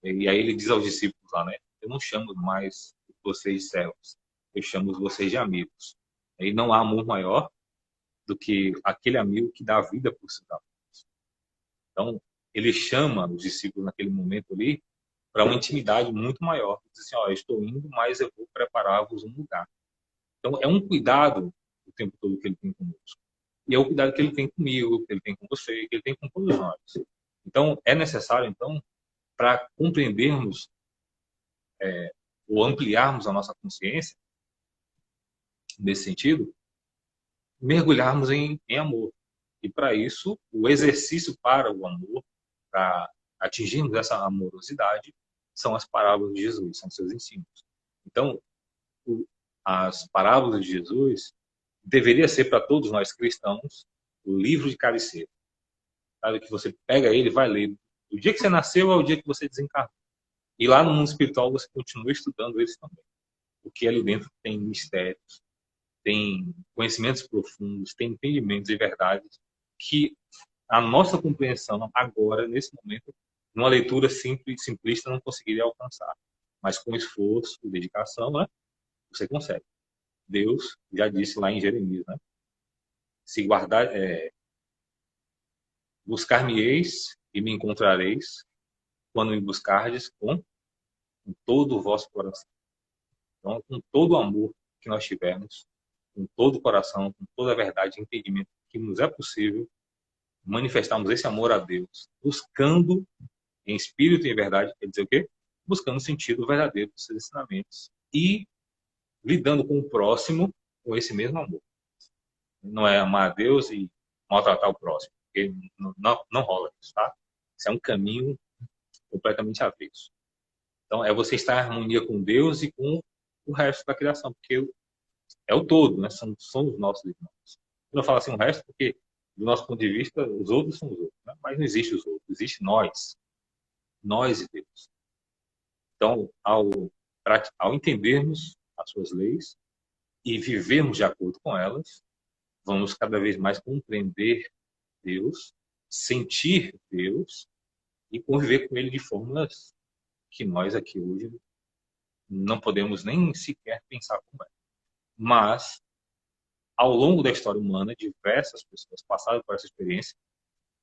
E aí ele diz aos discípulos lá, né? Eu não chamo mais vocês de servos, eu chamo vocês de amigos. E não há amor maior do que aquele amigo que dá a vida por seus amigos. Então, ele chama os discípulos naquele momento ali para uma intimidade muito maior. Ele diz assim, ó, eu estou indo, mas eu vou preparar-vos um lugar. Então, é um cuidado o tempo todo que ele tem conosco. E é o cuidado que ele tem comigo, que ele tem com você, que ele tem com todos nós. Então, é necessário, então, para compreendermos ou ampliarmos a nossa consciência, nesse sentido, mergulharmos em amor. E, para isso, o exercício para o amor, para atingirmos essa amorosidade, são as parábolas de Jesus, são seus ensinos. Então, as parábolas de Jesus deveria ser para todos nós cristãos o livro de cabeceira. Sabe, que você pega ele e vai ler do dia que você nasceu ao dia que você desencarnou. E lá no mundo espiritual você continua estudando eles também. Porque ali dentro tem mistérios, tem conhecimentos profundos, tem entendimentos e verdades que a nossa compreensão agora, nesse momento, numa leitura simples, simplista, não conseguiria alcançar. Mas com esforço e dedicação, né, você consegue. Deus já disse lá em Jeremias, né? Se guardar, buscar-me-eis e me encontrareis quando me buscardes com todo o vosso coração. Então, com todo o amor que nós tivermos, com todo o coração, com toda a verdade e entendimento que nos é possível manifestarmos esse amor a Deus, buscando em espírito e em verdade, quer dizer o quê? Buscando o sentido verdadeiro dos seus ensinamentos e lidando com o próximo com esse mesmo amor. Não é amar a Deus e maltratar o próximo, porque não rola isso, tá? Isso é um caminho completamente avesso. Então, é você estar em harmonia com Deus e com o resto da criação, porque é o todo, né? São os nossos irmãos. Eu não falo assim o resto, porque, do nosso ponto de vista, os outros são os outros, né? Mas não existe os outros, existe nós e Deus. Então, ao entendermos as suas leis e vivermos de acordo com elas, vamos cada vez mais compreender Deus, sentir Deus e conviver com Ele de formas que nós aqui hoje não podemos nem sequer pensar como é. Mas, ao longo da história humana, diversas pessoas passaram por essa experiência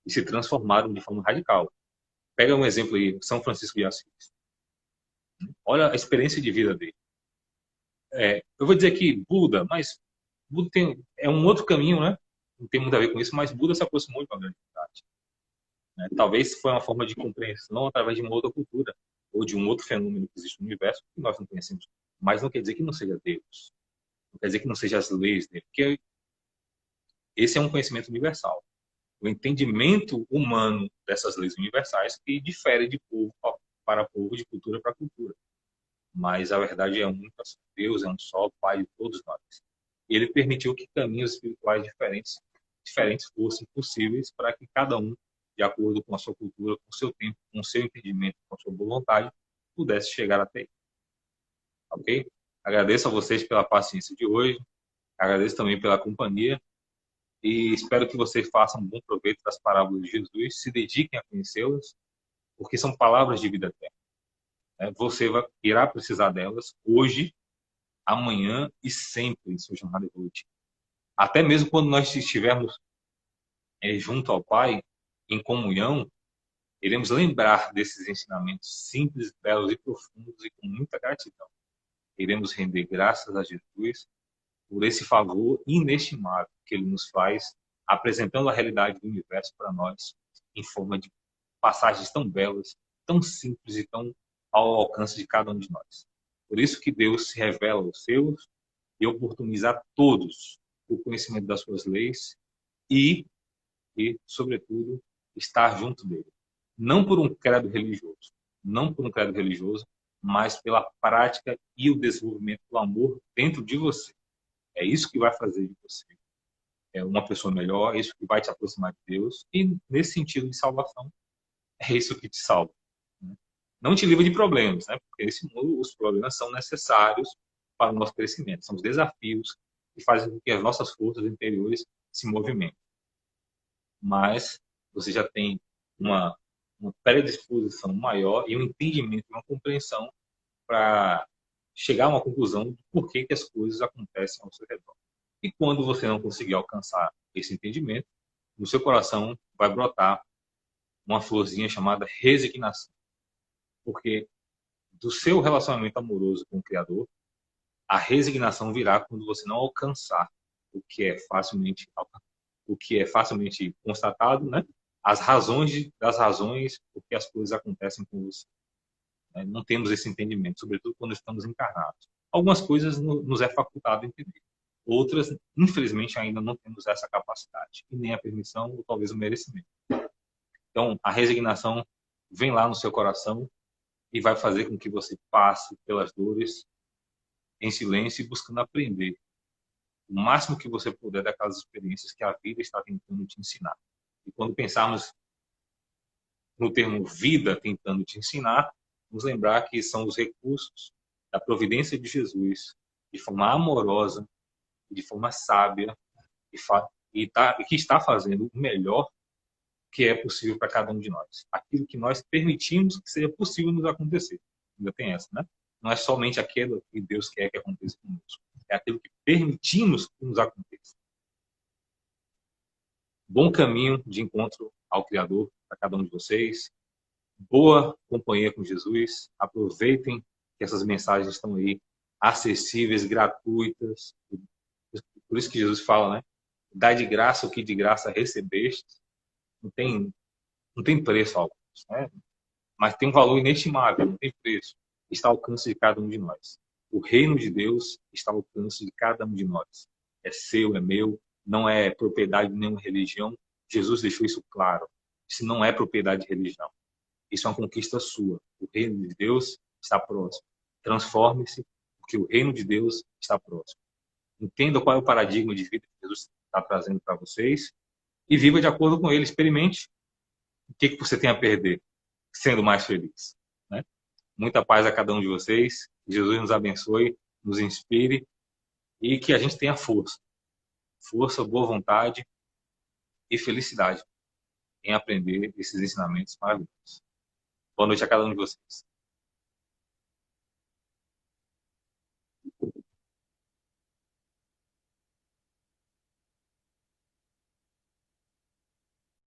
e se transformaram de forma radical. Pega um exemplo aí, São Francisco de Assis. Olha a experiência de vida dele. Eu vou dizer que Buda, mas Buda é um outro caminho, né? Não tem muito a ver com isso, mas Buda se aproximou de uma grande verdade. Né? Talvez foi uma forma de compreensão através de uma outra cultura ou de um outro fenômeno que existe no universo que nós não conhecemos. Mas não quer dizer que não seja Deus. Não quer dizer que não seja as leis dele, porque esse é um conhecimento universal. O entendimento humano dessas leis universais que difere de povo para povo, de cultura para cultura. Mas a verdade é única, Deus é um só, Pai de todos nós. E Ele permitiu que caminhos espirituais diferentes fossem possíveis para que cada um, de acordo com a sua cultura, com o seu tempo, com o seu entendimento, com a sua vontade, pudesse chegar até ele. Ok? Agradeço a vocês pela paciência de hoje, agradeço também pela companhia e espero que vocês façam um bom proveito das parábolas de Jesus, se dediquem a conhecê-las, porque são palavras de vida eterna. Você irá precisar delas hoje, amanhã e sempre em sua jornada evolutiva. Até mesmo quando nós estivermos junto ao Pai, em comunhão, iremos lembrar desses ensinamentos simples, belos e profundos e com muita gratidão. Iremos render graças a Jesus por esse favor inestimável que Ele nos faz, apresentando a realidade do universo para nós em forma de passagens tão belas, tão simples e tão ao alcance de cada um de nós. Por isso que Deus se revela aos seus e oportuniza a todos o conhecimento das suas leis e sobretudo, estar junto dele. Não por um credo religioso, não por um credo religioso, mas pela prática e o desenvolvimento do amor dentro de você. É isso que vai fazer de você uma pessoa melhor, é isso que vai te aproximar de Deus e, nesse sentido de salvação, é isso que te salva. Não te livra de problemas, né? Porque nesse mundo os problemas são necessários para o nosso crescimento, são os desafios que fazem com que as nossas forças interiores se movimentem. Mas você já tem uma predisposição maior e um entendimento, uma compreensão para chegar a uma conclusão de por que as coisas acontecem ao seu redor. E quando você não conseguir alcançar esse entendimento, no seu coração vai brotar uma florzinha chamada resignação. Porque do seu relacionamento amoroso com o Criador, a resignação virá quando você não alcançar o que é facilmente constatado, né? As razões das razões por que as coisas acontecem com você. Não temos esse entendimento, sobretudo quando estamos encarnados. Algumas coisas nos é facultado entender. Outras, infelizmente, ainda não temos essa capacidade, e nem a permissão, ou talvez o merecimento. Então, a resignação vem lá no seu coração e vai fazer com que você passe pelas dores em silêncio e buscando aprender o máximo que você puder daquelas experiências que a vida está tentando te ensinar. E quando pensarmos no termo vida tentando te ensinar, nos lembrar que são os recursos da providência de Jesus, de forma amorosa, de forma sábia, e que está fazendo o melhor que é possível para cada um de nós. Aquilo que nós permitimos que seja possível nos acontecer. Ainda tem essa, né? Não é somente aquilo que Deus quer que aconteça conosco. É aquilo que permitimos que nos aconteça. Bom caminho de encontro ao Criador para cada um de vocês. Boa companhia com Jesus. Aproveitem que essas mensagens estão aí acessíveis, gratuitas. Por isso que Jesus fala, né? Dá de graça o que de graça recebeste. Não tem, não tem preço algum, né? Mas tem um valor inestimável, não tem preço. Está ao alcance de cada um de nós. O reino de Deus está ao alcance de cada um de nós. É seu, é meu, não é propriedade de nenhuma religião. Jesus deixou isso claro. Isso não é propriedade de religião. Isso é uma conquista sua. O reino de Deus está próximo. Transforme-se, porque o reino de Deus está próximo. Entenda qual é o paradigma de vida que Jesus está trazendo para vocês e viva de acordo com ele. Experimente. O que você tem a perder sendo mais feliz, né? Muita paz a cada um de vocês. Jesus nos abençoe, nos inspire e que a gente tenha força. Força, boa vontade e felicidade em aprender esses ensinamentos maravilhosos. Boa noite a cada um de vocês.